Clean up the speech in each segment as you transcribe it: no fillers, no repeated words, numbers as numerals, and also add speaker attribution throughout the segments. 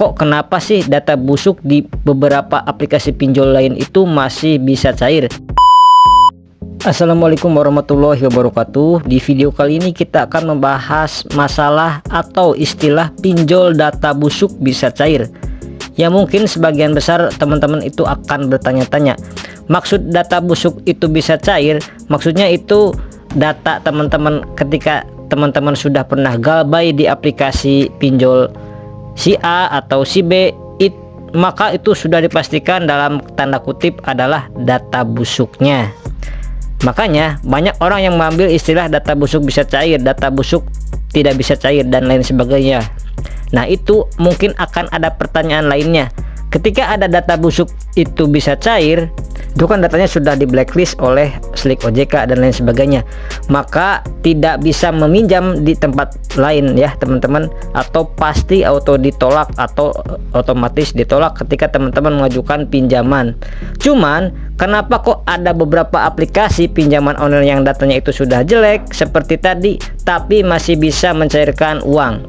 Speaker 1: kok kenapa sih data busuk di beberapa aplikasi pinjol lain itu masih bisa cair? Assalamualaikum warahmatullahi wabarakatuh. Di video kali ini kita akan membahas masalah atau istilah pinjol data busuk bisa cair. Ya mungkin sebagian besar teman-teman itu akan bertanya-tanya, maksud data busuk itu bisa cair, maksudnya itu data teman-teman ketika teman-teman sudah pernah galbay di aplikasi pinjol si A atau si B, maka itu sudah dipastikan dalam tanda kutip adalah data busuknya. Makanya banyak orang yang mengambil istilah data busuk bisa cair, data busuk tidak bisa cair, dan lain sebagainya. Nah itu mungkin akan ada pertanyaan lainnya. Ketika ada data busuk itu bisa cair, itu kan datanya sudah di blacklist oleh Slick OJK dan lain sebagainya, maka tidak bisa meminjam di tempat lain ya teman-teman, atau pasti auto ditolak atau otomatis ditolak ketika teman-teman mengajukan pinjaman. Cuman kenapa kok ada beberapa aplikasi pinjaman online yang datanya itu sudah jelek seperti tadi tapi masih bisa mencairkan uang?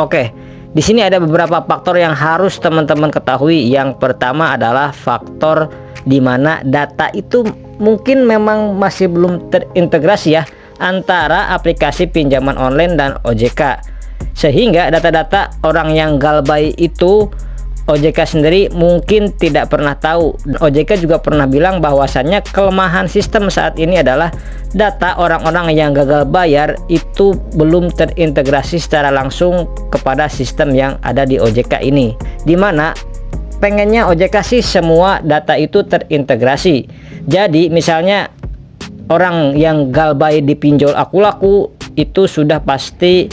Speaker 1: Oke, di sini ada beberapa faktor yang harus teman-teman ketahui. Yang pertama adalah faktor di mana data itu mungkin memang masih belum terintegrasi ya antara aplikasi pinjaman online dan OJK, sehingga data-data orang yang galbay itu OJK sendiri mungkin tidak pernah tahu. OJK juga pernah bilang bahwasannya kelemahan sistem saat ini adalah data orang-orang yang gagal bayar itu belum terintegrasi secara langsung kepada sistem yang ada di OJK ini, dimana pengennya OJK sih semua data itu terintegrasi. Jadi misalnya orang yang galbay di pinjol Aku Laku itu sudah pasti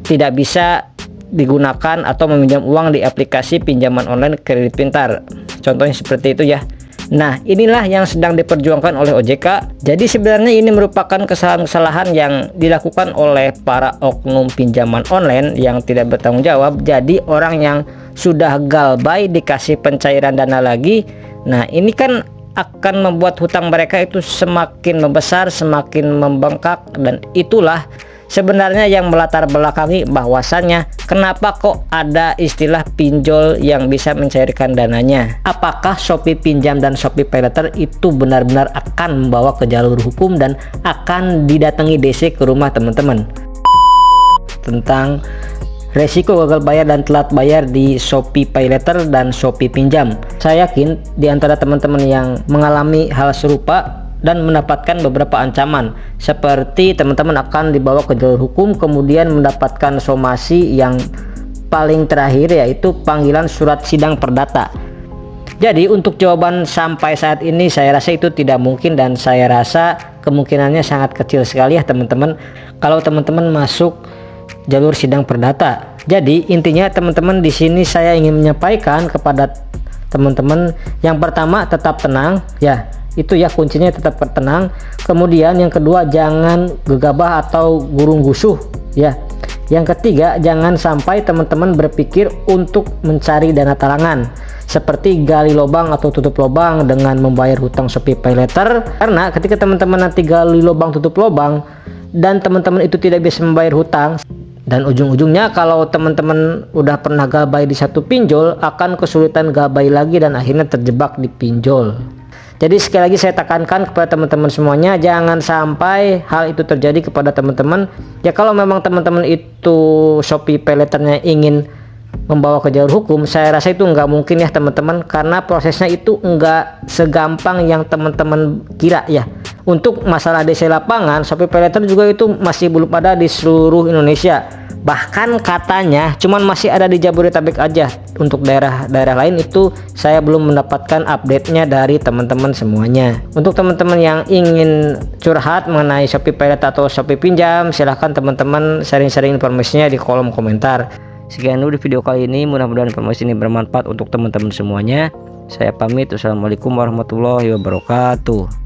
Speaker 1: tidak bisa digunakan atau meminjam uang di aplikasi pinjaman online Kredit Pintar, contohnya seperti itu ya. Nah inilah yang sedang diperjuangkan oleh OJK. Jadi sebenarnya ini merupakan kesalahan-kesalahan yang dilakukan oleh para oknum pinjaman online yang tidak bertanggung jawab. Jadi orang yang sudah galbay dikasih pencairan dana lagi, nah ini kan akan membuat hutang mereka itu semakin membesar, semakin membengkak, dan itulah sebenarnya yang melatar belakangi bahwasannya kenapa kok ada istilah pinjol yang bisa mencairkan dananya. Apakah Shopee Pinjam dan Shopee PayLater itu benar-benar akan membawa ke jalur hukum dan akan didatangi DC ke rumah teman-teman? Tentang resiko gagal bayar dan telat bayar di Shopee PayLater dan Shopee Pinjam, saya yakin di antara teman-teman yang mengalami hal serupa dan mendapatkan beberapa ancaman, seperti teman-teman akan dibawa ke jalur hukum, kemudian mendapatkan somasi yang paling terakhir yaitu panggilan surat sidang perdata. Jadi untuk jawaban sampai saat ini saya rasa itu tidak mungkin, dan saya rasa kemungkinannya sangat kecil sekali ya teman-teman kalau teman-teman masuk jalur sidang perdata. Jadi intinya teman-teman di sini saya ingin menyampaikan kepada teman-teman, yang pertama tetap tenang ya, itu ya kuncinya, tetap tenang. Kemudian yang kedua jangan gegabah atau gurung gusuh ya. Yang ketiga jangan sampai teman-teman berpikir untuk mencari dana talangan seperti gali lubang atau tutup lubang dengan membayar hutang Shopee PayLater, karena ketika teman-teman nanti gali lubang tutup lubang dan teman-teman itu tidak bisa membayar hutang, dan ujung-ujungnya kalau teman-teman udah pernah gabay di satu pinjol akan kesulitan gabay lagi dan akhirnya terjebak di pinjol. Jadi sekali lagi saya tekankan kepada teman-teman semuanya, jangan sampai hal itu terjadi kepada teman-teman. Ya kalau memang teman-teman itu Shopee PayLaternya ingin membawa ke jalur hukum, saya rasa itu nggak mungkin ya teman-teman, karena prosesnya itu nggak segampang yang teman-teman kira ya. Untuk masalah DC lapangan, Shopee PayLater juga itu masih belum ada di seluruh Indonesia. Bahkan katanya cuman masih ada di Jabodetabek aja. Untuk daerah-daerah lain itu saya belum mendapatkan update-nya dari teman-teman semuanya. Untuk teman-teman yang ingin curhat mengenai Shopee PayLater atau Shopee Pinjam, silahkan teman-teman sharing-sharing informasinya di kolom komentar. Sekian dulu di video kali ini, mudah-mudahan informasi ini bermanfaat untuk teman-teman semuanya. Saya pamit, wassalamualaikum warahmatullahi wabarakatuh.